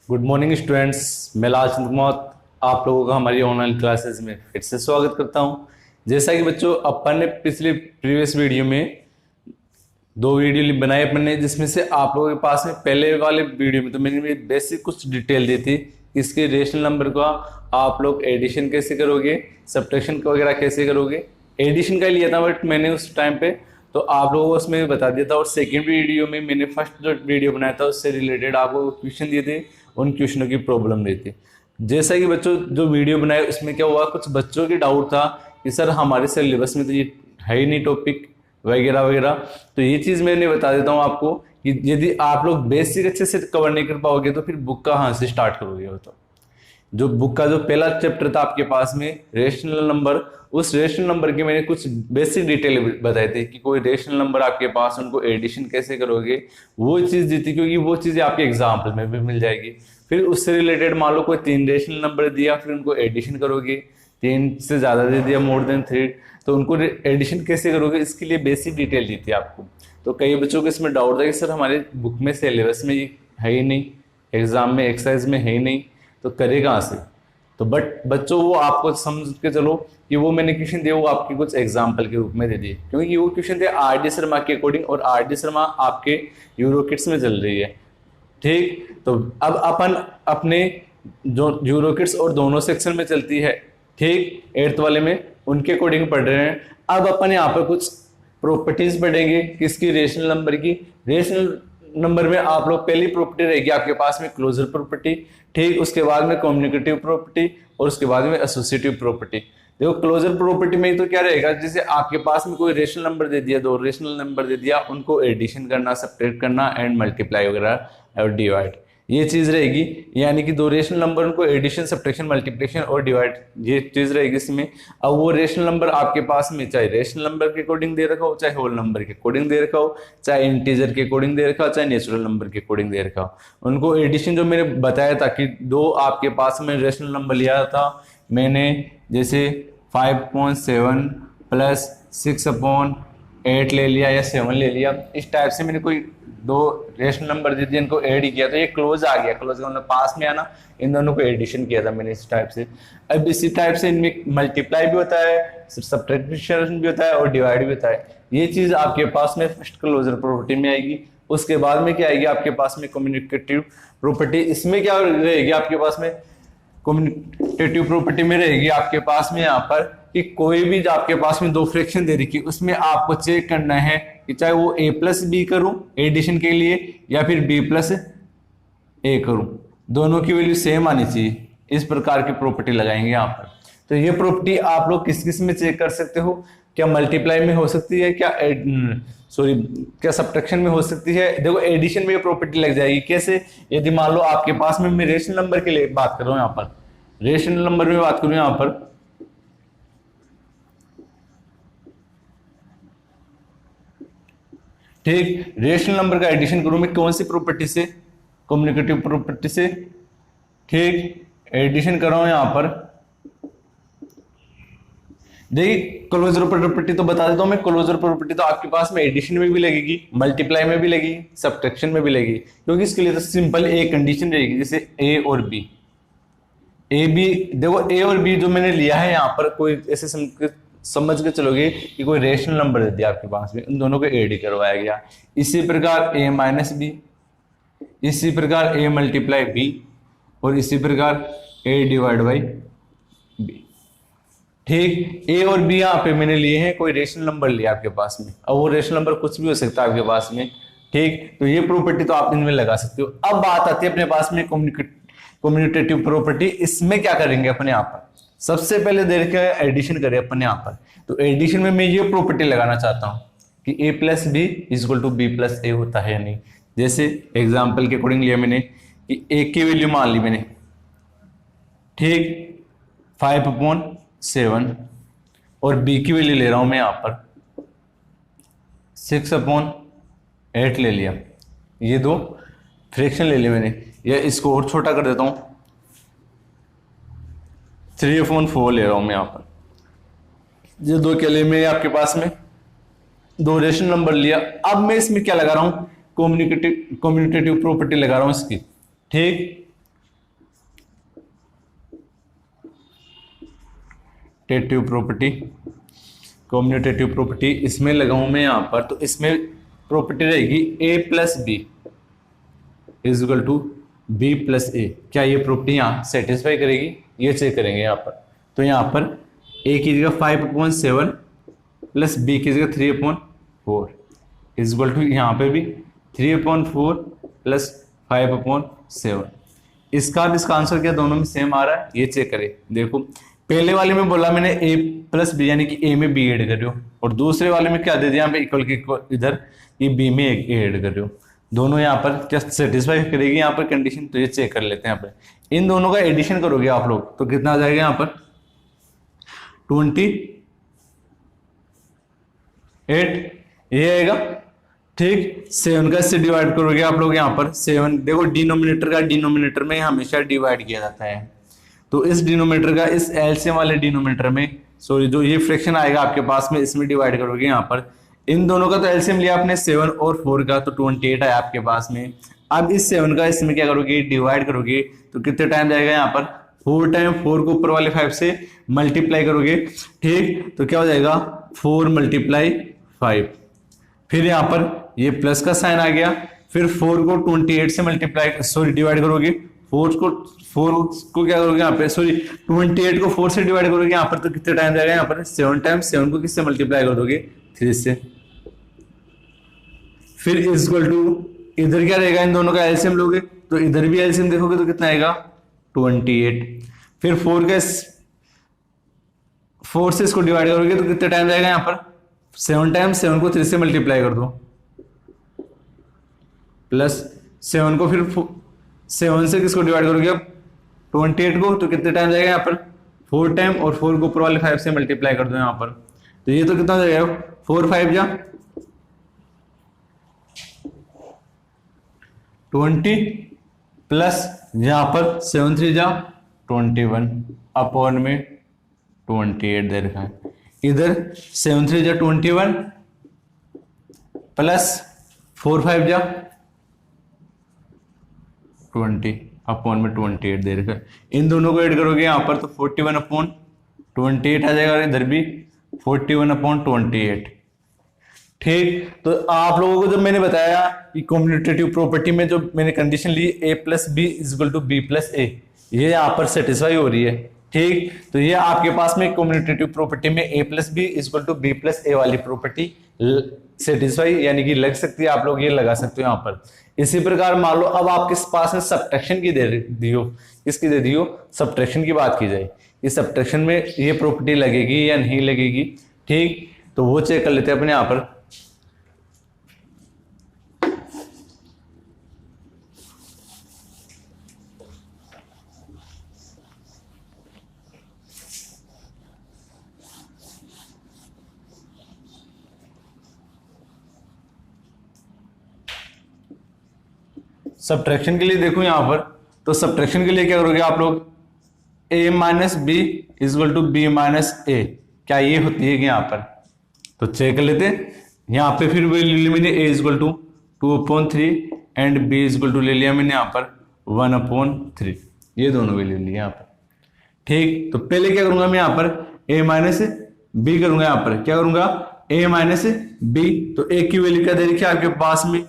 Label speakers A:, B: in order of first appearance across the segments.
A: Good morning students, मैं लाल चंद्र कुमार आप लोगों का हमारी ऑनलाइन क्लासेस में फिर से स्वागत करता हूं। जैसा कि बच्चों अपन ने पिछले प्रीवियस वीडियो में दो वीडियो बनाए अपन ने, जिसमें से आप लोगों के पास में पहले वाले वीडियो में तो मैंने बेसिक कुछ डिटेल दी थी। इसके रेशनल नंबर का आप लोग एडिशन कैसे करोगे, सब्ट्रैक्शन वगैरह कैसे करोगे। एडिशन का लिया था बट मैंने उस टाइम पे तो आप लोगों को उसमें बता दिया था। और सेकेंड वीडियो में मैंने फर्स्ट जो वीडियो बनाया था उससे रिलेटेड आपको क्वेश्चन दिए थे, उन क्वेश्चनों की प्रॉब्लम रही थी। जैसा कि बच्चों जो वीडियो बनाए उसमें क्या हुआ, कुछ बच्चों की डाउट था कि सर हमारे सिलेबस में तो ये है ही नहीं टॉपिक वगैरह वगैरह। तो ये चीज़ मैंने बता देता हूँ आपको कि यदि आप लोग बेसिक अच्छे से कवर नहीं कर पाओगे तो फिर बुक कहाँ से स्टार्ट करोगे। वो तो जो बुक का जो पहला चैप्टर था आपके पास में रेशनल नंबर, उस रेशनल नंबर के मैंने कुछ बेसिक डिटेल बताए थे कि कोई रेशनल नंबर आपके पास उनको एडिशन कैसे करोगे, वो चीज़ दी थी, क्योंकि वो चीज़ें आपके एग्जाम्पल में भी मिल जाएगी। फिर उससे रिलेटेड मान लो कोई 3 रेशनल नंबर दिया, फिर उनको एडिशन करोगे। 3 से ज़्यादा दे दिया, मोर देन 3, तो उनको एडिशन कैसे करोगे, इसके लिए बेसिक डिटेल दी थी आपको। तो कई बच्चों को इसमें डाउट था कि सर हमारे बुक में सिलेबस में ये है ही नहीं, एग्जाम में एक्सरसाइज में है ही नहीं, तो करे कहाँ से। तो बट बच्चों वो आपको समझ के चलो कि वो मैंने क्वेश्चन दिए वो आपके कुछ एग्जाम्पल के रूप में दे दिए, क्योंकि वो क्वेश्चन थे आर.डी. शर्मा के अकॉर्डिंग, और आर.डी. शर्मा आपके यूरोकिट्स में चल रही है। ठीक, तो अब अपन अपने जो यूरोकिट्स और दोनों सेक्शन में चलती है, ठीक, 8th वाले में उनके अकॉर्डिंग पढ़ रहे हैं। अब अपन यहाँ पर कुछ प्रॉपर्टीज पढ़ेंगे किसकी, रेशनल नंबर की। रेशनल नंबर में आप लोग पहली प्रॉपर्टी रहेगी आपके पास में क्लोजर प्रॉपर्टी, ठीक, उसके बाद में कम्युनिकेटिव प्रॉपर्टी, और उसके बाद में एसोसिएटिव प्रॉपर्टी। देखो क्लोजर प्रॉपर्टी में तो क्या रहेगा, जैसे आपके पास में कोई रेशनल नंबर दे दिया, 2 रेशनल नंबर दे दिया, उनको एडिशन करना, सब्ट्रैक्ट करना एंड मल्टीप्लाई वगैरह और डिवाइड, ये चीज रहेगी। यानी कि 2 रेशनल नंबर उनको एडिशन, सब्ट्रैक्शन, मल्टीप्लिकेशन और डिवाइड, ये चीज रहेगी इसमें। अब वो रेशनल नंबर आपके पास में चाहे रेशनल नंबर के अकॉर्डिंग दे रखा हो, चाहे होल नंबर के अकॉर्डिंग दे रखा हो, चाहे इंटीजर के अकॉर्डिंग दे रखा हो, चाहे नेचुरल नंबर के अकॉर्डिंग दे रखा हो, उनको एडिशन जो मैंने बताया था कि 2 आपके पास में रेशनल नंबर लिया था मैंने, जैसे 5.7 प्लस 6/8 ले लिया या 7 ले लिया, इस टाइप से मैंने कोई 2 रेशनल नंबर दे दिए, इनको ऐड किया तो ये क्लोज आ गया। क्लोज का मतलब पास में आना, इन दोनों को एडिशन किया था मैंने इस टाइप से। अब इसी टाइप से इनमें मल्टीप्लाई भी होता है, सब्ट्रैक्शन भी होता है और डिवाइड भी होता है। ये चीज आपके पास में फर्स्ट क्लोजर प्रॉपर्टी में आएगी। उसके बाद में क्या आएगी आपके पास में कम्युनिकेटिव प्रॉपर्टी। इसमें क्या रहेगी आपके पास में, कम्युनिकेटिव प्रॉपर्टी में रहेगी आपके पास में यहाँ पर कि कोई भी जो आपके पास में 2 फ्रैक्शन दे रखी, उसमें आपको चेक करना है कि चाहे वो a प्लस बी करूं एडिशन के लिए या फिर b प्लस ए करूं, दोनों की वैल्यू सेम आनी चाहिए। इस प्रकार की प्रॉपर्टी लगाएंगे यहाँ पर। तो ये प्रॉपर्टी आप लोग किस किस में चेक कर सकते हो, क्या मल्टीप्लाई में हो सकती है, क्या सब्ट्रैक्शन में हो सकती है। देखो एडिशन में ये प्रॉपर्टी लग जाएगी। कैसे, यदि मान लो आपके पास में मैं रेशनल नंबर के लिए बात कर रहा हूं, यहाँ पर रेशनल नंबर में बात करूं, यहाँ पर ठीक, रेशनल नंबर का एडिशन करूं मैं कौन सी प्रॉपर्टी से, कम्युनिकेटिव प्रॉपर्टी से। ठीक, एडिशन कर रहा हूं यहां पर। देखिए क्लोजर प्रॉपर्टी तो बता देता हूं मैं। क्लोजर प्रॉपर्टी तो आपके पास में एडिशन में भी लगेगी, मल्टीप्लाई में भी लगेगी, सब्ट्रैक्शन में भी लगेगी, क्योंकि इसके लिए तो सिंपल एक कंडीशन रहेगी, जैसे ए और बी। ए बी, देखो ए और बी जो मैंने लिया है यहाँ पर, कोई ऐसे समझ के चलोगे कि कोई रेशनल नंबर दे दिया आपके पास में, उन दोनों को एड करवाया गया। इसी प्रकार a माइनस बी, इसी प्रकार a मल्टीप्लाई बी, और इसी प्रकार a डिवाइड बाई बी। ठीक, a और b यहाँ पे मैंने लिए हैं, कोई रेशनल नंबर लिया आपके पास में। अब वो रेशनल नंबर कुछ भी हो सकता है आपके पास में। ठीक, तो ये प्रॉपर्टी तो आप इनमें लगा सकते हो। अब बात आती है अपने पास में कम्युनिकेटिव प्रॉपर्टी। इसमें क्या करेंगे अपन यहाँ पर, सबसे पहले देख के एडिशन करें अपन यहाँ पर। तो एडिशन में मैं ये प्रॉपर्टी लगाना चाहता हूं कि a plus B equal to B plus A होता है या नहीं। जैसे एग्जांपल के अकॉर्डिंग लिया मैंने कि a की वैल्यू मान ली मैंने, ठीक, 5/7, और b की वैल्यू ले रहा हूं मैं यहाँ पर 6/8 ले लिया। ये 2 फ्रैक्शन ले लिया मैंने, या इसको और छोटा कर देता हूं, 3/4 ले रहा हूं मैं यहाँ पर। ये 2 के लिए मैं आपके पास में 2 रेशनल नंबर लिया। अब मैं इसमें क्या लगा रहा हूं, कम्युनिकेटिव प्रॉपर्टी लगा रहा हूं इसकी। ठीक, कम्यूटेटिव प्रॉपर्टी, कम्यूटेटिव प्रॉपर्टी इसमें लगाऊं मैं यहाँ पर, तो इसमें प्रॉपर्टी रहेगी a plus B is equal to B plus A. क्या ये प्रॉपर्टी यहाँ सेटिस्फाई करेगी, ये चेक करेंगे यहाँ पर। तो यहाँ पर a की जगह 5/7 प्लस b की जगह 3/4 इज इक्वल टू यहाँ पे भी 3/4 प्लस 5/7। इसका अब इसका आंसर क्या दोनों में सेम आ रहा है, ये चेक करें। देखो पहले वाले में बोला मैंने a प्लस बी यानी कि a में b ऐड कर रहे हो, और दूसरे वाले में क्या दे दिया यहाँ पे इक्वल के इक्वल, इधर ये b में a ऐड कर रहे हो। दोनों यहाँ पर क्या सेटिस्फाई करेगी यहाँ पर कंडीशन, तो ये चेक कर लेते हैं। यहाँ पर इन दोनों का एडिशन करोगे आप लोग तो कितना आ जाएगा यहाँ पर 28 ये आएगा। ठीक 7 का इससे डिवाइड करोगे आप लोग यहाँ पर 7, देखो डिनोमिनेटर का डिनोमिनेटर में हमेशा डिवाइड किया जाता है, तो इस डिनोमिनेटर का इस एलसीएम वाले डिनोमिनेटर में, सॉरी जो ये फ्रैक्शन आएगा आपके पास में इसमें डिवाइड करोगे यहाँ पर। इन दोनों का तो एलसीएम लिया आपने 7 और 4 का, तो 28 है आपके पास में। अब इस 7 का इसमें क्या करोगे डिवाइड करोगे, तो कितने टाइम जाएगा यहाँ पर 4 टाइम 4 को ऊपर वाले 5 से मल्टीप्लाई करोगे। ठीक तो क्या हो जाएगा 4 × 5, फिर यहाँ पर ये प्लस का साइन आ गया, फिर 4 को 28 से मल्टीप्लाई सॉरी डिवाइड करोगे, 4 को क्या करोगे यहाँ पे, सॉरी 28 को 4 से डिवाइड करोगे यहाँ पर, तो कितने टाइम जाएगा यहाँ पर 7 टाइम 7 को किससे मल्टीप्लाई कर दोगे 3 से। फिर इज इक्वल टू इधर क्या रहेगा, इन दोनों का एलसीएम लोगे तो इधर भी एलसीएम देखोगे तो कितना आएगा 28। फिर 4 से इसको डिवाइड करोगे तो कितने टाइम जाएगा यहाँ पर 7 टाइम 7 को 3 से मल्टीप्लाई कर दो, प्लस 7 को फिर 7 से किसको डिवाइड करोगे अब 28 को, तो कितने टाइम जाएगा यहाँ पर 4 टाइम, और 4 को ऊपर वाले 5 से मल्टीप्लाई कर दो यहाँ पर, तो ये तो कितना जाएगा 4 5 जा 20 प्लस यहाँ पर 7 3 जा 21 अपॉन में 28 दे रखा है, इधर 7 3 जा 21 प्लस 4 5 जा 20 अपॉन में 28 दे रखा है। इन दोनों को ऐड करोगे यहाँ पर तो 41/28 आ जाएगा, इधर भी 41/28। ठीक तो आप लोगों को जब मैंने बताया कि कम्यूटेटिव प्रॉपर्टी में जो मैंने कंडीशन ली a plus B is equal to B plus A, ये यहाँ पर सेटिस्फाई हो रही है। ठीक तो ये आपके पास में कम्यूटेटिव प्रॉपर्टी में a plus B is equal to B plus A वाली प्रॉपर्टी सेटिस्फाई यानी कि लग सकती है, आप लोग ये लगा सकते हो यहाँ पर। इसी प्रकार मान लो अब आपके पास में सब्ट्रैक्शन की दे दी हो, किसकी दे दी हो सब्ट्रैक्शन की बात की जाए, इस सब्ट्रैक्शन में ये प्रॉपर्टी लगेगी या नहीं लगेगी। ठीक तो वो चेक कर लेते हैं अपने यहाँ पर। सब्ट्रैक्शन के लिए देखो यहां पर, तो सब्ट्रैक्शन के लिए क्या करोगे आप लोग a minus B is equal to B minus A, क्या ये होती है कि यहाँ पर, तो चेक कर लेते हैं। यहाँ पे फिर वैल्यू ली मैंने a is equal to 2/3 and b is equal to ले लिया मैंने यहाँ पर 1/3, ये दोनों वैल्यू ली यहाँ पर। ठीक तो पहले क्या करूंगा मैं यहाँ पर a माइनस बी करूंगा, यहाँ पर क्या करूंगा a माइनस बी, तो a की वैल्यू क्या दे रखी है आपके पास में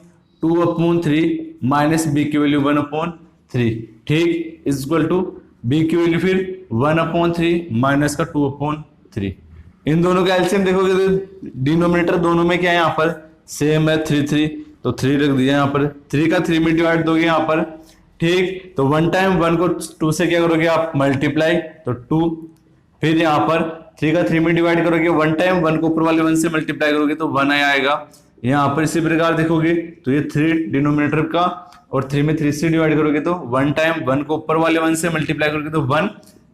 A: 2/3 माइनस बी की वैल्यू 1/3। ठीक इज इक्वल टू बी की वैल्यू फिर 1/3 माइनस का 2/3। इन दोनों का एलसीएम देखोगे तो डिनोमिनेटर दोनों में क्या है यहाँ पर सेम है 3 तो 3 रख दिया यहाँ पर, 3 का 3 में डिवाइड दोगे यहाँ पर। ठीक तो 1 टाइम 1 को 2 से क्या करोगे आप मल्टीप्लाई, तो 2, फिर यहाँ पर 3 का 3 में डिवाइड करोगे, 1 टाइम 1 को ऊपर वाले 1 से मल्टीप्लाई करोगे तो 1 आएगा यहाँ पर। इसी प्रकार देखोगे तो ये 3 डिनोमिनेटर का, और 3 में 3 से डिवाइड करोगे तो 1 टाइम 1 को ऊपर वाले 1 से मल्टीप्लाई करोगे तो 1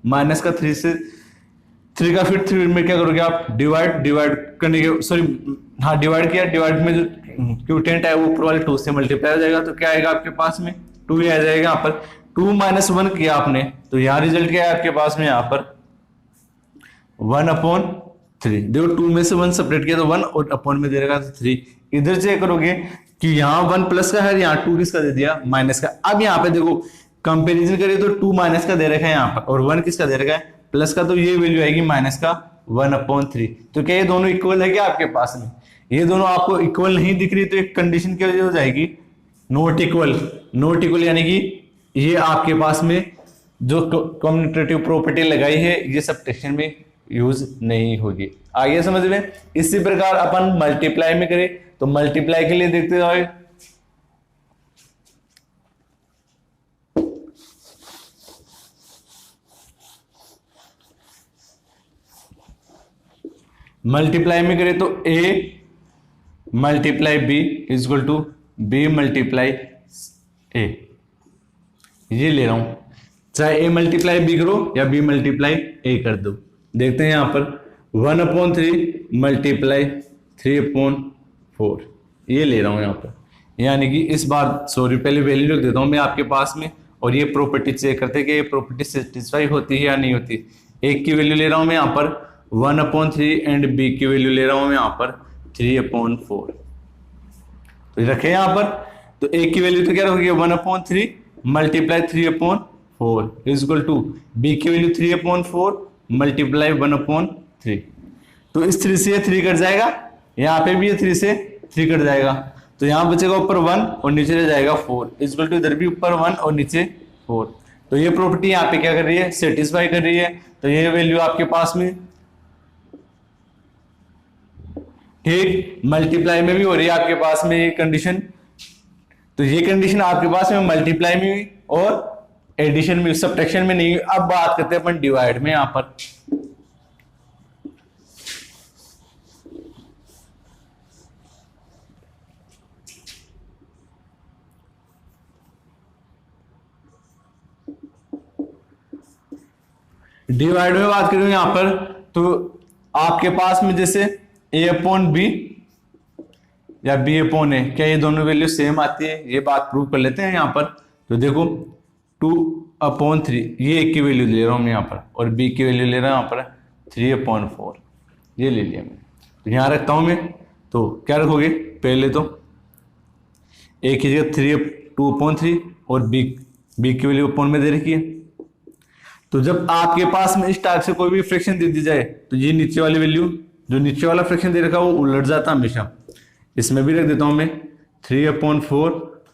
A: माइनस का 3 से 3 का फिर 3 में क्या करोगे आप डिवाइड करने के सॉरी हाँ डिवाइड किया, डिवाइड में जो क्यूटेंट है वो ऊपर वाले 2 से मल्टीप्लाई हो जाएगा, तो क्या आएगा आपके पास में 2 ही आ जाएगा यहाँ पर। 2 माइनस 1 किया आपने तो यहाँ रिजल्ट क्या है आपके पास में यहाँ पर 1/3। देखो 2 में से 1 सेपरेट किया तो 1 और अपॉन में दे रहेगा तो 3। इधर चेक करोगे कि यहाँ 1 प्लस का है, यहाँ 2 किसका दे दिया माइनस का। अब यहाँ पे देखो कंपैरिजन करिए तो 2 माइनस का दे रखा है यहाँ पर, और 1 किसका दे रखा है प्लस का तो ये वैल्यू आएगी माइनस का 1/3। तो क्या ये दोनों इक्वल है क्या आपके पास में? ये दोनों आपको इक्वल नहीं दिख रही तो एक कंडीशन क्या हो जाएगी, नॉट इक्वल। नॉट इक्वल यानी कि ये आपके पास में जो कम्यूटेटिव प्रॉपर्टी लगाई है ये सब्ट्रैक्शन में यूज नहीं होगी। आगे समझ में। इसी प्रकार अपन मल्टीप्लाई में करें तो मल्टीप्लाई के लिए देखते जाओ, मल्टीप्लाई में करें तो a multiply b is equal to b multiply a, ये ले रहा हूं। चाहे a मल्टीप्लाई b करो या b मल्टीप्लाई a कर दो। देखते हैं यहां पर 1/3 मल्टीप्लाई 3/4 ये ले रहा हूं यहां पर। यानी कि इस बार सॉरी पहले वैल्यू लिख देता हूं मैं आपके पास में, और ये प्रॉपर्टी चेक करते हैं कि ये प्रॉपर्टी सेटिस्फाई होती है या नहीं होती। एक की वैल्यू ले रहा हूं मैं यहां पर 1/3 एंड b की वैल्यू ले रहा हूं मैं यहां पर 3/4। तो रखे यहां पर, तो a की वैल्यू तो क्या रखोगे 1/3 मल्टीप्लाई 3/4 इजक्वल टू b की वैल्यू 3/4 मल्टीप्लाई 1/3। तो इस 3 से ये 3 कट जाएगा, यहाँ पे भी ये 3 से 3 कट जाएगा, तो यहाँ बचेगा ऊपर 1 और नीचे रह जाएगा 4 इजक्वल टू इधर भी ऊपर 1 और नीचे 4। तो ये प्रॉपर्टी यहाँ पे क्या कर रही है, सेटिस्फाई कर रही है। तो ये वैल्यू आपके पास में ठीक मल्टीप्लाई में भी हो रही है आपके पास में ये कंडीशन। तो ये कंडीशन आपके पास में मल्टीप्लाई में हुई और एडिशन में, सब्ट्रैक्शन में नहीं हुई। अब बात करते हैं अपन डिवाइड में। यहां पर डिवाइड में बात करूं यहां पर, तो आपके पास में जैसे a/b या b/a, क्या ये दोनों वैल्यू सेम आती है? ये बात प्रूव कर लेते हैं यहां पर। तो देखो 2/3 ये एक की वैल्यू ले रहा हूं मैं यहां पर, और b की वैल्यू ले रहा हूं यहां पर 3/4 ये ले लिया मैंने। तो यहां रखता हूं मैं, तो क्या रखोगे पहले तो a की जगह 2/3 और b की वैल्यू अपॉन में दे रखी है। तो जब आपके पास में इस टाइप से कोई भी फ्रैक्शन दे दी जाए तो ये नीचे वाली वैल्यू, जो नीचे वाला फ्रैक्शन दे रखा है वो उलट जाता है हमेशा। इसमें भी रख देता हूं मैं 3/4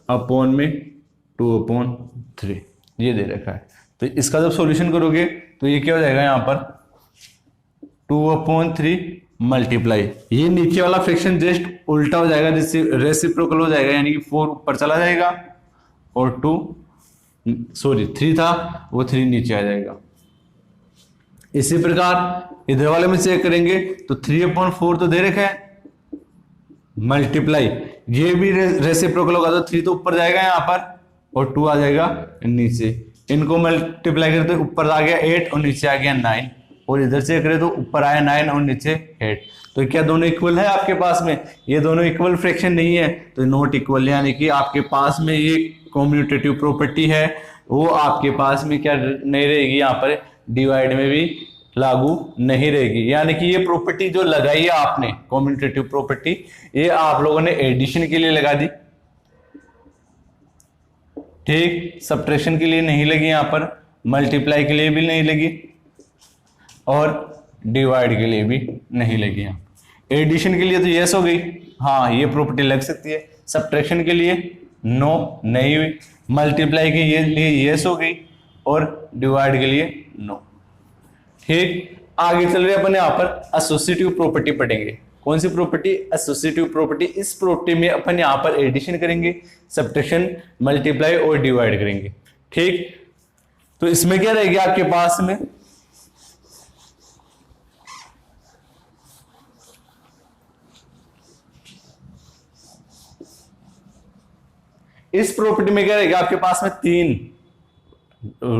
A: अपॉन में 2/3 ये दे रखा है। तो इसका जब सॉल्यूशन करोगे तो ये क्या हो जाएगा यहाँ पर 2/3 मल्टीप्लाई, ये नीचे वाला फ्रैक्शन जस्ट उल्टा हो जाएगा, जिससे रेसिप्रोकल हो जाएगा, यानी कि 4 ऊपर चला जाएगा और 3 था वो 3 नीचे आ जाएगा। इसी प्रकार इधर वाले में चेक करेंगे तो 3/4 तो दे रखा है मल्टीप्लाई, ये भी रेसिप्रोकल होगा तो 3 तो ऊपर जाएगा यहाँ पर और 2 आ जाएगा नीचे। इनको मल्टीप्लाई करें तो ऊपर आ गया 8 और नीचे आ गया 9, और इधर से करें तो ऊपर आया 9 और नीचे 8। तो क्या दोनों इक्वल है आपके पास में? ये दोनों इक्वल फ्रैक्शन नहीं है, तो नॉट इक्वल, यानी कि आपके पास में ये कम्यूटेटिव प्रॉपर्टी है वो आपके पास में क्या नहीं रहेगी, यहाँ पर डिवाइड में भी लागू नहीं रहेगी। यानी कि ये प्रॉपर्टी जो लगाई है आपने कम्यूटेटिव प्रॉपर्टी, ये आप लोगों ने एडिशन के लिए लगा दी, ठीक, सब्ट्रैक्शन के लिए नहीं लगी, यहाँ पर मल्टीप्लाई के लिए भी नहीं लगी और डिवाइड के लिए भी नहीं लगी। यहाँ एडिशन के लिए तो यस हो गई, हाँ ये प्रॉपर्टी लग सकती है। सब्ट्रैक्शन के लिए नो नहीं हुई, मल्टीप्लाई के लिए यस हो गई और डिवाइड के लिए नो। ठीक, आगे चल रहे अपन यहाँ पर एसोसिएटिव प्रॉपर्टी पढ़ेंगे। कौन सी प्रॉपर्टी? Associative property. इस प्रॉपर्टी में अपन यहाँ पर एडिशन करेंगे, सब्ट्रैक्शन, मल्टीप्लाई और डिवाइड करेंगे। ठीक, तो इसमें क्या रहेगी आपके पास में, इस प्रॉपर्टी में क्या रहेगा आपके पास में 3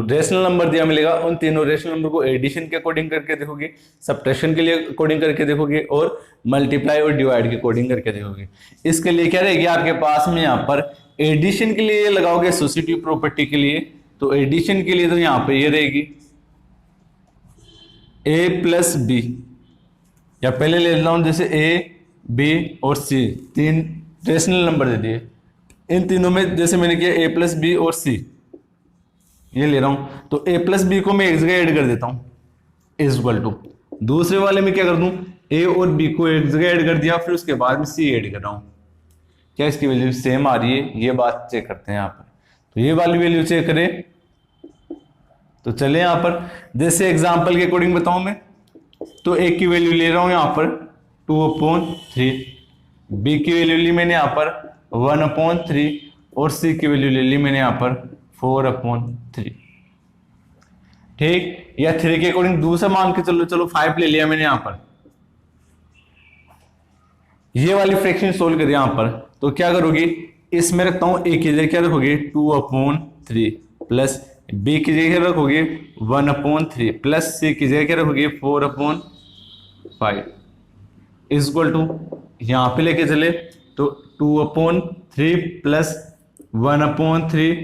A: रेशनल नंबर दिया मिलेगा, उन तीनों रेशनल नंबर को एडिशन के अकॉर्डिंग करके देखोगे, सब्ट्रैक्शन के लिए अकॉर्डिंग करके देखोगे और मल्टीप्लाई और डिवाइड के अकॉर्डिंग करके देखोगे। इसके लिए क्या रहेगी आपके पास में, यहाँ पर एडिशन के लिए लगाओगे एसोसिएटिव प्रॉपर्टी के लिए, तो एडिशन के लिए तो यहाँ पे ये रहेगी a+b, या पहले ले लेता हूं जैसे a, b और c, 3 रेशनल नंबर दे दिए। इन तीनों में जैसे मैंने किया a+b और c ये ले रहा हूं, तो a+b को मैं एक जगह ऐड कर देता हूं, इज इक्वल टू, दूसरे वाले में क्या कर दूं, ए और बी को एक जगह ऐड कर दिया, फिर उसके बाद में सी ऐड कर रहा हूं, क्या इसकी वैल्यू सेम आ रही है, ये बात चेक करते हैं यहाँ पर। तो ये वाली वैल्यू चेक करें, तो चले यहाँ पर जैसे एग्जांपल के अकॉर्डिंग बताऊं मैं, तो ए की वैल्यू ले रहा हूं यहाँ पर 2/3, बी की वैल्यू ली मैंने यहाँ पर 1/3 और सी की वैल्यू ले ली मैंने यहाँ पर 4/3। ठीक, या 3 के अकॉर्डिंग दूसरा मान के चलो 5 ले लिया मैंने यहाँ पर, ये वाली फ्रैक्शन सोल्व करिए यहाँ पर, तो क्या करोगे, इसमें रखता हूं ए की जगह क्या रखोगे 2/3 प्लस बी की जगह रखोगे 1/3 प्लस सी की जगह क्या रखोगे 4/5 इज इक्वल टू, यहां पे लेके चले तो 2/3 प्लस 1/3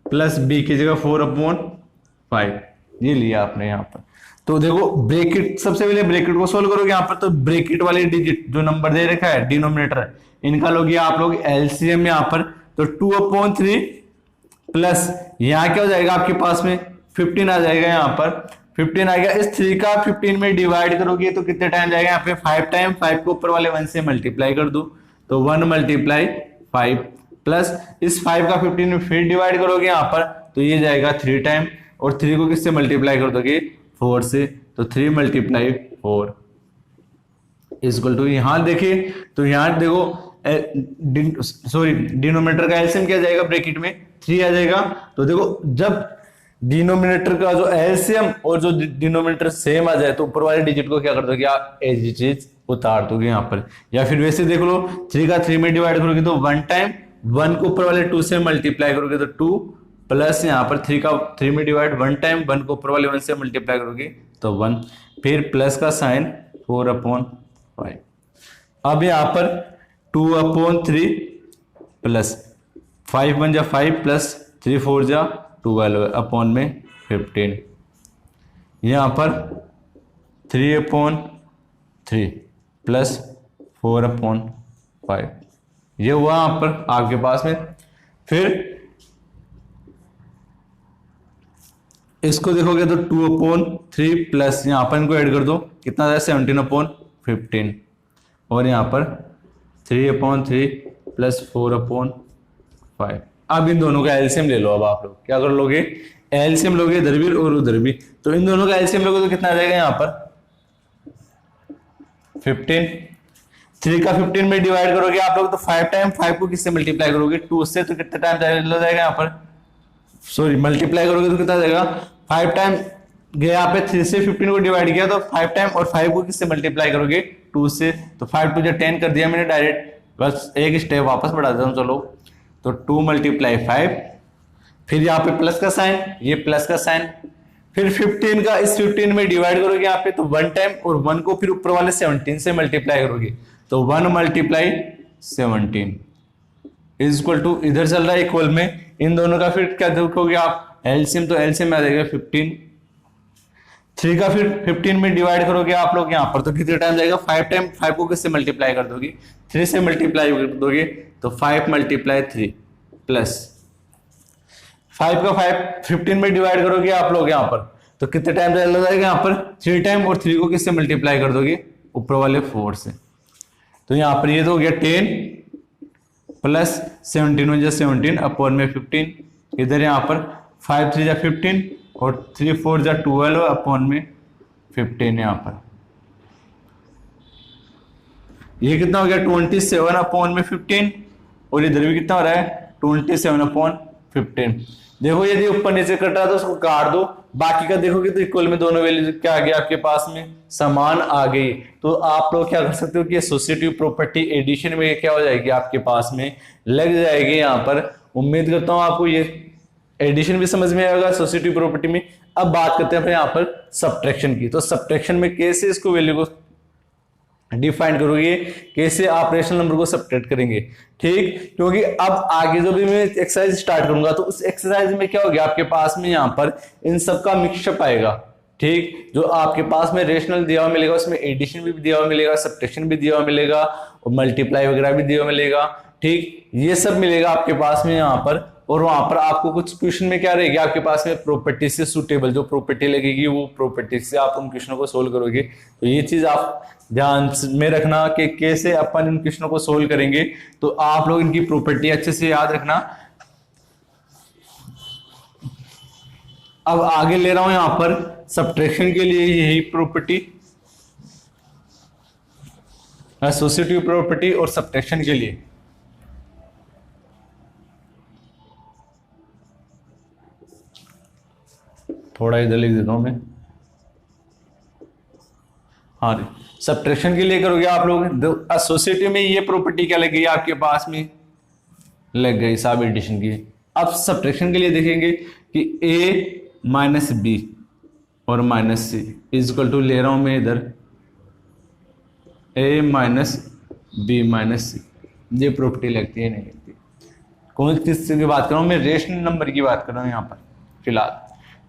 A: प्लस बी की जगह 4/5, ये लिया आपने यहां पर। तो देखो ब्रैकेट, सबसे पहले ब्रैकेट को सोल्व करोगे यहां पर, तो ब्रैकेट वाले डिजिट जो नंबर दे रखा है डिनोमिनेटर, इनका लोगे आप लोग एलसीएम यहां पर, तो 2/3 प्लस यहां क्या हो जाएगा आपके पास में 15 आ जाएगा, यहां पर 15 आ गया, इस 3 का 15 में डिवाइड करोगे तो कितने टाइम जाएगा, यहाँ पे 5 टाइम, 5 को ऊपर वाले 1 से मल्टीप्लाई कर दो तो 1 × 5 प्लस इस 5 का 15 में फिर डिवाइड करोगे यहाँ पर, तो ये जाएगा 3 टाइम, और 3 को किससे मल्टीप्लाई कर दोगे 4 से, तो 3 × 4 इज इक्वल टू, यहां देखिए तो यहां देखो सॉरी डिनोमिनेटर का एलसीएम क्या जाएगा ब्रैकेट में 3 आ जाएगा। तो देखो जब डिनोमिनेटर का जो एलसीएम और जो डिनोमिनेटर सेम आ जाए तो ऊपर वाले डिजिट को क्या कर दोगे आप एज इट इज उतार दोगे यहाँ पर, या फिर वैसे देख लो 3 का 3 में डिवाइड करोगे तो 1 टाइम, 1 को ऊपर वाले 2 से मल्टीप्लाई करोगे तो 2 प्लस यहाँ पर 3 का 3 में डिवाइड 1 टाइम, 1 को ऊपर वाले 1 से मल्टीप्लाई करोगे तो 1, फिर प्लस का साइन 4/5। अब यहाँ पर 2/3 प्लस 5 1 जा 5 प्लस 3 4 जा 12 अपॉन में 15, यहाँ पर 3/3 प्लस 4/5, ये हुआ यहाँ पर आपके पास में। फिर इसको देखोगे तो 2/3 प्लस यहाँ पर इनको ऐड कर दो, कितना आ जाए 17/15, और यहाँ पर 3/3 प्लस 4/5। अब इन दोनों का एलसीएम ले लो, अब आप लोग क्या कर लोगे, एलसीएम लोगे इधर भी और उधर भी, तो इन दोनों का एलसीएम लोगे तो कितना आ जाएगा यहाँ पर 15, 3 का 15 में डिवाइड करोगे आप लोग तो 5 टाइम, 5 को किससे मल्टीप्लाई करोगे 2 से, तो कितना टाइम जाएगा यहाँ पर, सॉरी मल्टीप्लाई करोगे तो कितना जाएगा 5 टाइम गया यहाँ पे 3 से 15 को डिवाइड किया तो 5 टाइम, और 5 को किससे मल्टीप्लाई करोगे 2 से, तो 5 टू 10 कर दिया मैंने डायरेक्ट, बस एक स्टेप वापस बढ़ा देता हूँ चलो, तो 2 × 5, फिर यहाँ पे प्लस का साइन, ये प्लस का साइन, फिर 15 का इस 15 में डिवाइड करोगे यहाँ पे तो 1 टाइम, और 1 को फिर ऊपर वाले 17 से मल्टीप्लाई करोगे तो 1 × 17 इज इक्वल टू, इधर चल रहा है इक्वल में, इन दोनों का फिर क्या देखोगे आप एलसीएम, तो एलसीएम आ जाएगा 15, 3 का फिर 15 में डिवाइड करोगे आप लोग यहाँ पर तो कितने टाइम जाएगा 5 टाइम, 5 को किससे मल्टीप्लाई कर दोगे 3 से मल्टीप्लाई कर दोगे तो 5 × 3 प्लस 5 का 15 में डिवाइड करोगे आप लोग यहाँ पर तो कितने टाइम जाएगा यहाँ पर 3 टाइम, और 3 को किससे मल्टीप्लाई कर दोगे ऊपर वाले 4 से, तो यहाँ पर ये तो हो गया 10 प्लस 17 1 जा 17 अपॉन में 15, इधर यहाँ पर 5 3 जा 15 और 3 4 जा 12 अपॉन में 15, यहाँ पर ये कितना हो गया 27 अपॉन में 15, और इधर भी कितना हो रहा है 27/15। देखो यदि ऊपर नीचे कट रहा है तो उसको काट दो, बाकी का देखोगे तो इक्वल में दोनों वैल्यू क्या आ गया आपके पास में समान आ गई। तो आप लोग क्या कर सकते हो कि एसोसिएटिव प्रॉपर्टी एडिशन में क्या हो जाएगी आपके पास में लग जाएगी यहाँ पर। उम्मीद करता हूं आपको ये एडिशन भी समझ में आएगा एसोसिएटिव प्रॉपर्टी में। अब बात करते हैं यहाँ पर सब्ट्रैक्शन की। तो सब्ट्रैक्शन में कैसे इसको वैल्यू को डिफाइन करोगे, कैसे आप रेशनल नंबर को सब्ट्रैक्ट करेंगे, ठीक। क्योंकि अब आगे जो भी मैं एक्सरसाइज स्टार्ट करूंगा तो उस एक्सरसाइज में क्या हो गया आपके पास में यहाँ पर इन सब का मिक्सअप आएगा, ठीक। जो आपके पास में रेशनल दिया हुआ मिलेगा उसमें एडिशन भी दिया हुआ मिलेगा, सब्ट्रैक्शन भी दिया हुआ मिलेगा और मल्टीप्लाई वगैरह भी दिया हुआ मिलेगा, ठीक। ये सब मिलेगा आपके पास में यहाँ पर। और वहां पर आपको कुछ क्वेश्चन में क्या रहेगी आपके पास में प्रॉपर्टी से सुटेबल, जो प्रॉपर्टी लगेगी वो प्रॉपर्टी से आप उन क्वेश्चनों को सोल्व करोगे। तो ये चीज आप ध्यान में रखना कि कैसे अपन इन क्वेश्चनों को सोल्व करेंगे। तो आप लोग इनकी प्रॉपर्टी अच्छे से याद रखना। अब आगे ले रहा हूं यहां पर सब्ट्रैक्शन के लिए यही प्रॉपर्टी, एसोसिएटिव प्रॉपर्टी और सब्ट्रैक्शन के लिए। थोड़ा इधर लिख देता हूं मैं। हाँ जी, सब्ट्रैक्शन के लिए करोगे आप लोग एसोसिएटिव में ये प्रॉपर्टी क्या लग गई आपके पास में, लग गई साहब एडिशन की। अब सब्ट्रैक्शन के लिए देखेंगे कि a माइनस बी और minus c is equal to, ले रहा हूं मैं इधर a minus b minus c, ये प्रॉपर्टी लगती है नहीं लगती। कौन किस की बात कर रहा हूं मैं, रेशनल नंबर की बात कर रहा हूं यहाँ पर फिलहाल।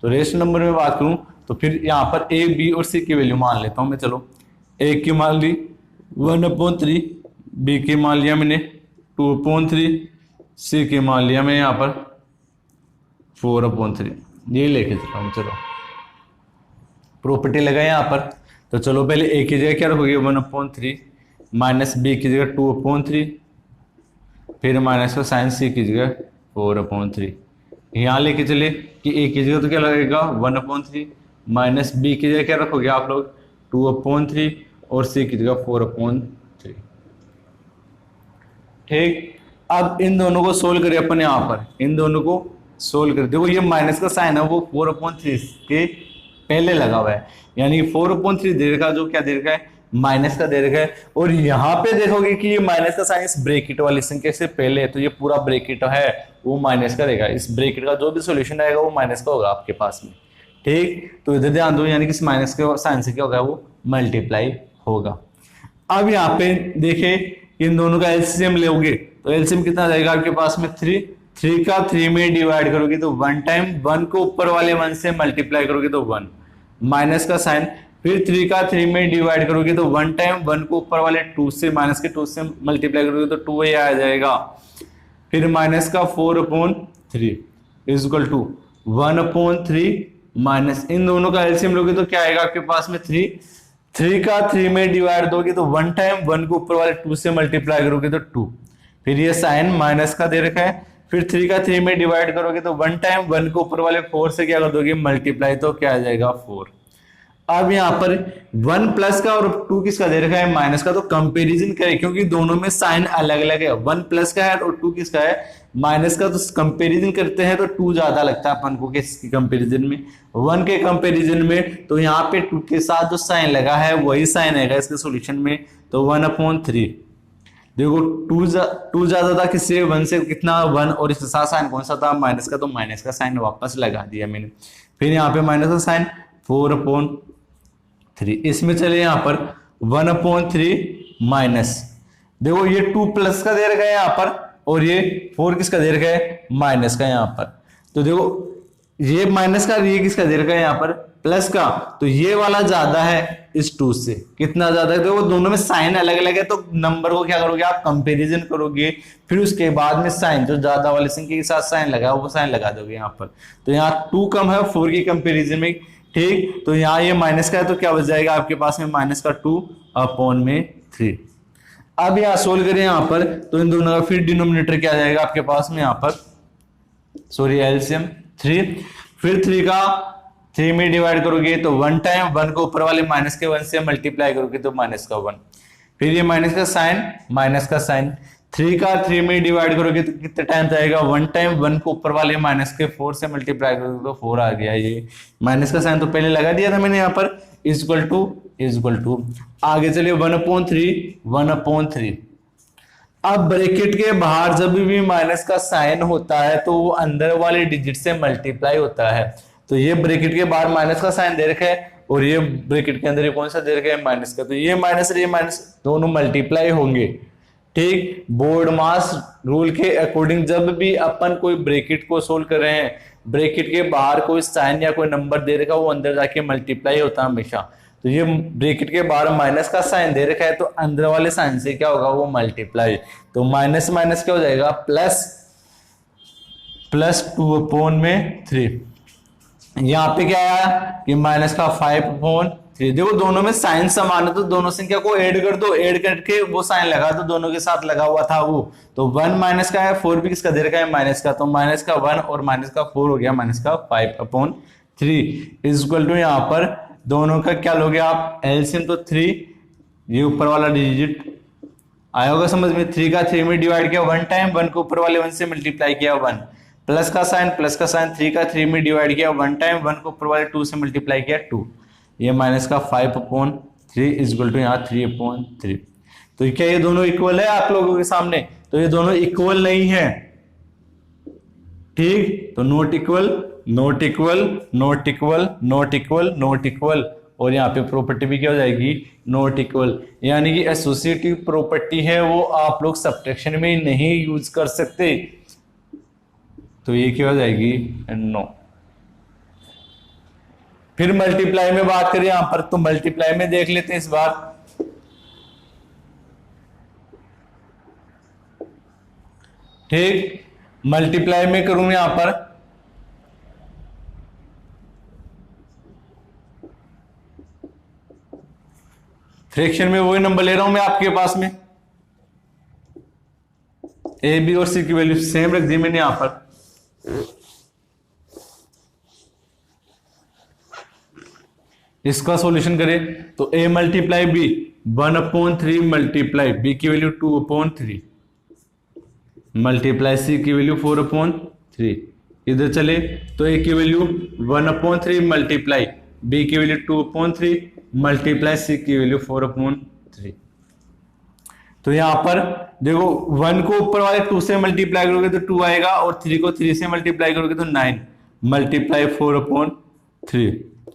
A: तो रेशनल नंबर में बात करूं तो फिर यहाँ पर a b और c की वैल्यू मान लेता हूं मैं। चलो a की मान ली 1/3, b की मान लिया मैंने 2/3, c की मान लिया मैं यहाँ पर 4/3, ये लेके चला हूं। चलो प्रॉपर्टी लगाए यहाँ पर। तो चलो पहले a की जगह क्या रखोगे 1/3 माइनस b की जगह 2/3, फिर माइनस का साइन c की जगह 4/3। यहाँ लेके चले कि a की जगह तो क्या लगेगा 1/3 माइनस b की जगह क्या रखोगे आप लोग 2/3 और c की जगह 4/3। ठीक, अब इन दोनों को सोल्व करें अपन। यहाँ पर इन दोनों को सोल्व कर, देखो ये माइनस का साइन है वो 4/3 के पहले लगा हुआ है, यानी 4/3 दे रखा, जो क्या दे रखा है माइनस का दे रखा है। और यहाँ पे देखोगे कि ये माइनस का साइन इस ब्रैकेट वाली संख्या से पहले है, तो ये पूरा ब्रैकेट है वो माइनस का रहेगा। इस ब्रैकेट का जो भी सॉल्यूशन आएगा वो माइनस का होगा आपके पास में। ठीक, तो इधर ध्यान दो, यानी कि इस माइनस के साइन से क्या होगा वो मल्टीप्लाई होगा। अब यहाँ पे देखे इन दोनों का एलसीएम लोगे तो एलसीएम कितना जाएगा आपके पास में 3 का 3 में डिवाइड करोगे तो 1 टाइम 1 को ऊपर वाले 1 से मल्टीप्लाई करोगे तो 1 माइनस का साइन, फिर 3 का 3 में डिवाइड करोगे तो 1 टाइम 1 को ऊपर वाले 2 से माइनस के 2 से मल्टीप्लाई करोगे तो 2 ही आ जाएगा, फिर माइनस का 4/3 इज इक्वल टू 1/3 माइनस, इन दोनों का एलसीएम लोगे तो क्या आएगा आपके पास में 3 का 3 में डिवाइड दोगे तो 1 टाइम 1 को ऊपर वाले 2 से मल्टीप्लाई करोगे तो 2, फिर ये साइन माइनस का दे रखा है, फिर 3 का 3 में डिवाइड करोगे तो 1 टाइम 1 को ऊपर वाले 4 से क्या कर दोगे मल्टीप्लाई, तो क्या आ जाएगा 4। अब यहाँ पर 1 प्लस का और 2 किसका दे रखा है माइनस का, तो कंपैरिजन करें क्योंकि दोनों में साइन अलग अलग है। 1 प्लस का है और 2 किसका है माइनस का, तो कंपैरिजन करते हैं तो 2 ज्यादा लगता है अपन को किसकी कंपैरिजन में 1 के कंपैरिजन में। तो यहाँ पे 2 के साथ जो साइन लगा है वही साइन आएगा इसके सॉल्यूशन में, तो 1/3। देखो 2 ज्यादा था किससे 1 से, कितना 1, और इसके साथ साइन कौन सा था माइनस का, तो माइनस का साइन वापस लगा दिया मैंने। फिर यहाँ पे माइनस का साइन 4/3, इसमें चले यहाँ पर 1/3 माइनस, देखो ये 2 प्लस का दे रखा है यहाँ पर और ये 4 किसका दे रखा है माइनस का यहाँ पर। तो देखो ये माइनस का, ये किसका दे रखा है यहाँ पर प्लस का, तो ये वाला ज्यादा है इस 2 से, कितना ज्यादा है, तो वो दोनों में साइन अलग अलग है, तो नंबर को क्या करोगे आप कंपैरिजन करोगे, फिर उसके बाद में साइन जो ज्यादा वाले संख्या के साथ साइन लगा वो साइन लगा दोगे यहाँ पर। तो यहाँ 2 कम है 4 की कंपैरिजन में। ठीक, तो यहाँ ये माइनस का है तो क्या बच जाएगा आपके पास में माइनस का 2/3। अब यहाँ सोल्व करें यहाँ पर तो इन दोनों का फिर डिनोमिनेटर क्या आ जाएगा आपके पास में यहाँ पर, सॉरी एलसीएम 3, फिर 3 का 3 में डिवाइड करोगे तो 1 टाइम 1 को ऊपर वाले माइनस के 1 से मल्टीप्लाई करोगे तो माइनस का 1, फिर ये माइनस का साइन माइनस का साइन, 3 का 3 में डिवाइड करोगे तो कितने टाइम जाएगा 1 टाइम 1 को ऊपर वाले माइनस के 4 से मल्टीप्लाई करोगे तो 4 आ गया। ये माइनस का साइन तो पहले लगा दिया था मैंने यहाँ पर, इज इक्वल टू आगे चलिए 1/3। अब ब्रैकेट के बाहर जब भी माइनस का साइन होता है तो वो अंदर वाले डिजिट से मल्टीप्लाई होता है। तो ये ब्रैकेट के बाहर माइनस का साइन दे रखा है और ये ब्रैकेट के अंदर ये कौन सा दे रखा है माइनस का, तो ये माइनस और ये माइनस दोनों मल्टीप्लाई होंगे। ठीक, बोर्ड मास रूल के अकॉर्डिंग जब भी अपन कोई ब्रैकेट को सोल्व कर रहे हैं, ब्रैकेट के बाहर कोई साइन या कोई नंबर दे रखा वो अंदर जाके मल्टीप्लाई होता है हमेशा। तो ये ब्रैकेट के बाहर माइनस का साइन दे रखा है तो अंदर वाले साइन से क्या होगा वो मल्टीप्लाई, तो माइनस माइनस क्या हो जाएगा प्लस, प्लस 2/3। यहाँ पे क्या आया कि माइनस का 5/3। देखो दोनों में साइन समान है तो दोनों संख्या को ऐड कर दो, ऐड करके वो साइन लगा दो, दोनों के साथ लगा हुआ था वो। तो 1 माइनस का है, 4 भी किसका दे रखा है, माइनस का। तो माइनस का 1 और माइनस का 4 हो गया माइनस का 5/3 इज इक्वल टू, यहाँ पर दोनों का क्या लोगे आप, एलसीएम। तो 3, ये ऊपर वाला डिजिट आया होगा समझ में, 3 का 3 में डिवाइड किया 1 टाइम, 1 को ऊपर वाले 1 से मल्टीप्लाई किया 1, प्लस का साइन 3 का 3 में डिवाइड किया 1 टाइम, 1 को ऊपर वाले 2 से मल्टीप्लाई किया 2, ये माइनस का 5/3 इज इक्वल टू यहाँ 3/3। तो क्या ये दोनों इक्वल है आप लोगों के सामने? तो ये दोनों इक्वल नहीं है, ठीक। तो not equal, not equal, not equal, not equal, not equal, और यहाँ पे प्रॉपर्टी भी क्या हो जाएगी, नॉट इक्वल। यानी कि एसोसिएटिव प्रॉपर्टी है वो आप लोग सब्ट्रैक्शन में नहीं यूज कर सकते, तो ये क्या हो जाएगी, नो। फिर मल्टीप्लाई में बात करें यहां पर, तो मल्टीप्लाई में देख लेते हैं इस बार। ठीक, मल्टीप्लाई में करूं यहां पर, फ्रैक्शन में वही नंबर ले रहा हूं मैं आपके पास में, ए बी और सी की वैल्यू सेम रख दी मैंने यहां पर। इसका सॉल्यूशन करें तो a multiply b 1/3 multiply b की वैल्यू 2/3 मल्टीप्लाई c की वैल्यू 4/3। इधर चले तो a की वैल्यू 1/3 मल्टीप्लाई b की वैल्यू 2/3 मल्टीप्लाई c की वैल्यू 4/3। तो यहां पर देखो 1 को ऊपर वाले 2 से मल्टीप्लाई करोगे तो 2 आएगा, और 3 को 3 से मल्टीप्लाई करोगे तो 9 मल्टीप्लाई 4/3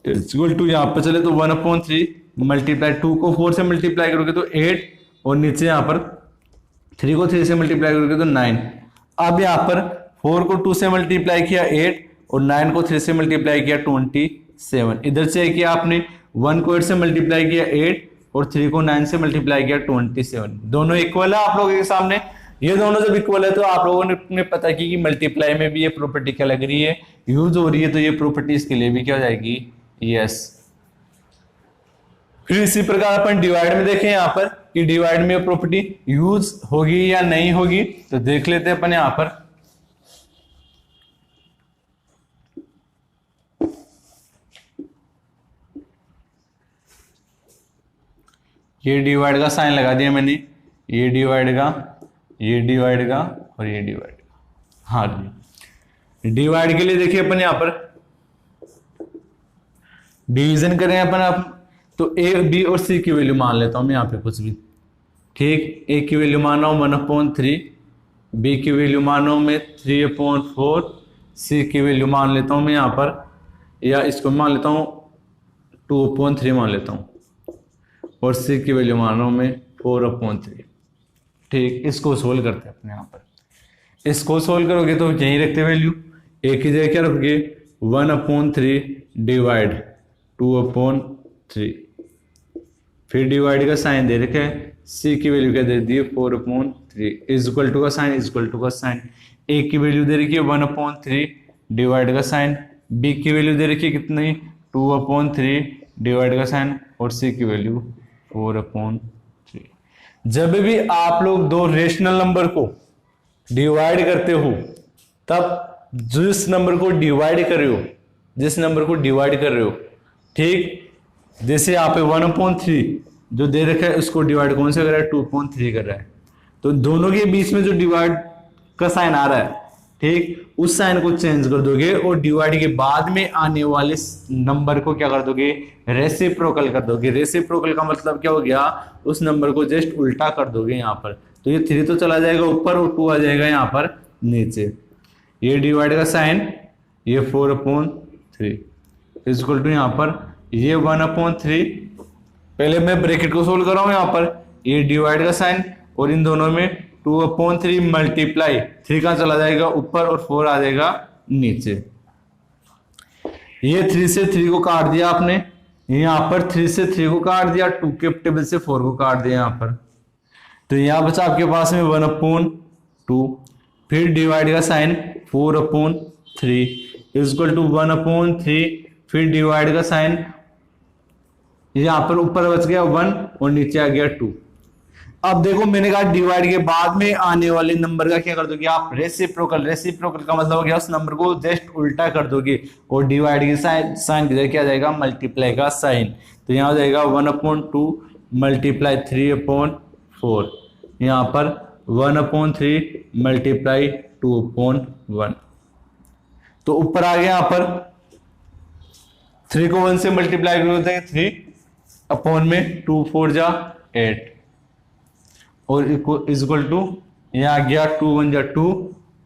A: इक्वल टू, यहाँ पर चले तो 1/3 मल्टीप्लाई 2 को 4 से मल्टीप्लाई करोगे तो 8, और नीचे यहाँ पर 3 को 3 से मल्टीप्लाई करोगे तो 9। अब यहाँ पर 4 को 2 से मल्टीप्लाई किया 8, और 9 को 3 से मल्टीप्लाई किया 27। इधर से किया आपने 1 को 8 से मल्टीप्लाई किया 8, और 3 को 9 से मल्टीप्लाई किया 27। दोनों इक्वल है आप लोगों के सामने। ये दोनों जब इक्वल है तो आप लोगों ने पता की कि मल्टीप्लाई में भी ये प्रॉपर्टी क्या लग रही है, यूज हो रही है, तो ये प्रॉपर्टी इसके लिए भी क्या हो जाएगी, यस। फिर इसी प्रकार अपन डिवाइड में देखें यहां पर कि डिवाइड में प्रॉपर्टी यूज होगी या नहीं होगी, तो देख लेते हैं अपन यहां पर। ये डिवाइड का साइन लगा दिया मैंने, ये डिवाइड का, ये डिवाइड का, और ये डिवाइड का। हाँ, डिवाइड के लिए देखिए अपन यहां पर डिवीजन करें अपन आप, तो ए बी और सी की वैल्यू मान लेता हूं मैं यहाँ पे कुछ भी, ठीक। ए की वैल्यू माना हूं 1/3, बी की वैल्यू माना हूं मैं 3/4, सी की वैल्यू मान लेता हूं मैं यहाँ पर, या इसको मान लेता हूं 2/3 मान लेता हूं, और सी की वैल्यू मान रहा हूं मैं 4/3। ठीक, इसको सोल्व करते हैं अपने यहाँ पर। इसको सोल्व करोगे तो यहीं रखते वैल्यू, ए की जगह क्या रखोगे 1/3 डिवाइड 2/3, फिर डिवाइड का साइन दे रखा है, सी की वैल्यू क्या दे दी है 4/3 इज इक्वल टू का साइन, इज इक्वल टू का साइन। ए की वैल्यू दे रखी है 1/3 डिवाइड का साइन, बी की वैल्यू दे रखी है कितनी 2/3 डिवाइड का साइन, और सी की वैल्यू 4/3। जब भी आप लोग दो रेशनल नंबर को डिवाइड करते हो तब जिस नंबर को डिवाइड कर रहे हो, जिस नंबर को डिवाइड कर रहे हो, ठीक, जैसे यहाँ पे 1/3 जो दे रखा है उसको डिवाइड कौन से कर रहा है 2/3 कर रहा है, तो दोनों के बीच में जो डिवाइड का साइन आ रहा है, ठीक, उस साइन को चेंज कर दोगे और डिवाइड के बाद में आने वाले नंबर को क्या कर दोगे, रेसिप्रोकल कर दोगे। रेसिप्रोकल का मतलब क्या हो गया, उस नंबर को जस्ट उल्टा कर दोगे यहाँ पर, तो ये 3 तो चला जाएगा ऊपर और 2 आ जाएगा यहाँ पर नीचे। ये डिवाइड का साइन, ये 4/3 इज इक्वल टू यहाँ पर ये 1/3, पहले मैं ब्रैकेट को सोल्व कर रहा हूं यहाँ पर, ये डिवाइड का साइन और इन दोनों में 2/3 मल्टीप्लाई 3 का चला जाएगा ऊपर और 4 आ जाएगा नीचे। ये 3 से 3 को काट दिया आपने, यहाँ पर 3 से 3 को काट दिया, 2 के टेबल से 4 को काट दिया यहाँ पर, तो यहाँ बचा आपके पास में 1/2, फिर डिवाइड का साइन 4/3 इक्वल टू 1/3, फिर डिवाइड का साइन, यहाँ पर ऊपर बच गया 1 और नीचे आ गया 2। अब देखो मैंने कहा डिवाइड के बाद में आने वाले नंबर का क्या कर दोगे आप, रेसिप्रोकल। रेसिप्रोकल का मतलब हो गया उस नंबर को जस्ट उल्टा कर दोगे, और डिवाइड के साइन की जगह क्या आ जाएगा, मल्टीप्लाई का साइन। तो यहाँ हो जाएगा 1/2 मल्टीप्लाई 3/4, यहाँ पर 1/3 मल्टीप्लाई 2/1। तो ऊपर आ गया, यहाँ पर 3 को 1 से मल्टीप्लाई करते हैं 3/2 4 जा 8, और इक्वल टू यहाँ आ गया 2 1 जा 2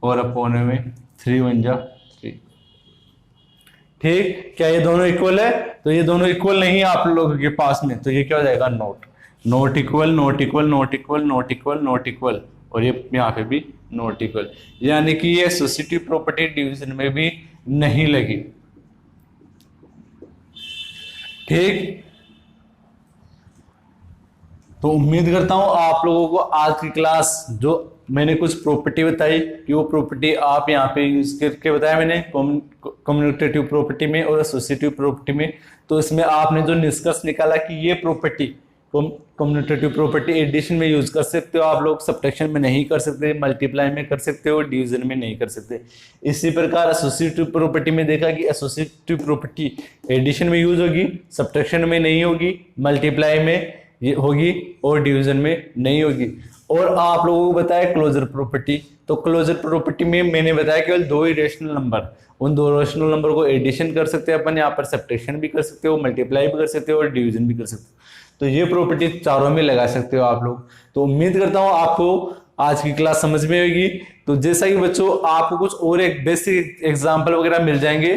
A: और अपॉन में 3 1 जा 3। ठीक, क्या ये दोनों इक्वल है? तो ये दोनों इक्वल नहीं है आप लोगों के पास में, तो ये क्या हो जाएगा, not equal, not equal, not equal, not equal, not equal, और ये यहाँ पे भी नॉट इक्वल, यानी कि ये एसोसिएटिव प्रॉपर्टी डिवीजन में भी नहीं लगी। ठीक, तो उम्मीद करता हूं आप लोगों को आज की क्लास जो मैंने कुछ प्रॉपर्टी बताई कि वो प्रॉपर्टी आप यहाँ पे यूज करके बताया मैंने कम्यूटेटिव प्रॉपर्टी में और एसोसिएटिव प्रॉपर्टी में। तो इसमें आपने जो निष्कर्ष निकाला कि ये प्रॉपर्टी कम्यूटेटिव प्रॉपर्टी एडिशन में यूज कर सकते हो आप लोग, सब्ट्रैक्शन में नहीं कर सकते, मल्टीप्लाई में कर सकते हो, डिवीजन में नहीं कर सकते। इसी प्रकार एसोसिएटिव प्रॉपर्टी में देखा कि एसोसिएटिव प्रॉपर्टी एडिशन में यूज होगी, सब्ट्रैक्शन में नहीं होगी, मल्टीप्लाई में ये होगी और डिवीजन में नहीं होगी। और आप लोगों को बताया क्लोजर प्रॉपर्टी, तो क्लोजर प्रॉपर्टी में मैंने बताया केवल 2 ही रेशनल नंबर, उन 2 रेशनल नंबर को एडिशन कर सकते हैं अपन, यहाँ पर सब्ट्रैक्शन भी कर सकते हो, मल्टीप्लाई भी कर सकते हो और डिवीजन भी कर सकते हो। तो ये प्रॉपर्टी चारों में लगा सकते हो आप लोग। तो उम्मीद करता हूँ आपको आज की क्लास समझ में आएगी। तो जैसा कि बच्चों आपको कुछ और एक बेसिक एग्जाम्पल वगैरह मिल जाएंगे,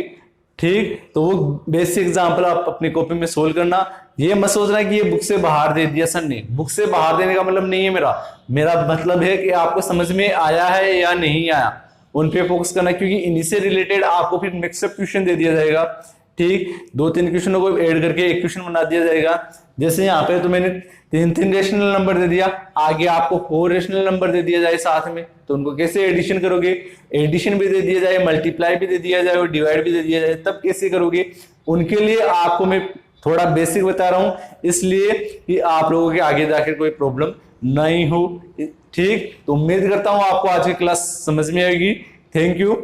A: ठीक, तो वो बेसिक एग्जाम्पल आप अपनी कॉपी में सोल्व करना। ये मत सोचना कि ये बुक से बाहर दे दिया सर ने, बुक से बाहर देने का मतलब नहीं है मेरा मतलब है कि आपको समझ में आया है या नहीं आया, उन पे फोकस करना, क्योंकि इन्हीं से रिलेटेड आपको फिर मिक्सअप क्वेश्चन दे दिया जाएगा। ठीक, 2-3 क्वेश्चनों को ऐड करके एक क्वेश्चन बना दिया जाएगा। जैसे यहाँ पे तो मैंने 3 रेशनल नंबर दे दिया, आगे आपको 4 रेशनल नंबर दे दिया जाए साथ में, तो उनको कैसे एडिशन करोगे, एडिशन भी दे दिया जाए, मल्टीप्लाई भी दे दिया जाए और डिवाइड भी दे दिया जाए, तब कैसे करोगे, उनके लिए आपको मैं थोड़ा बेसिक बता रहा हूं, इसलिए कि आप लोगों के आगे जाकर कोई प्रॉब्लम नहीं हो। ठीक, तो उम्मीद करता हूं आपको आज की क्लास समझ में आएगी। Thank you.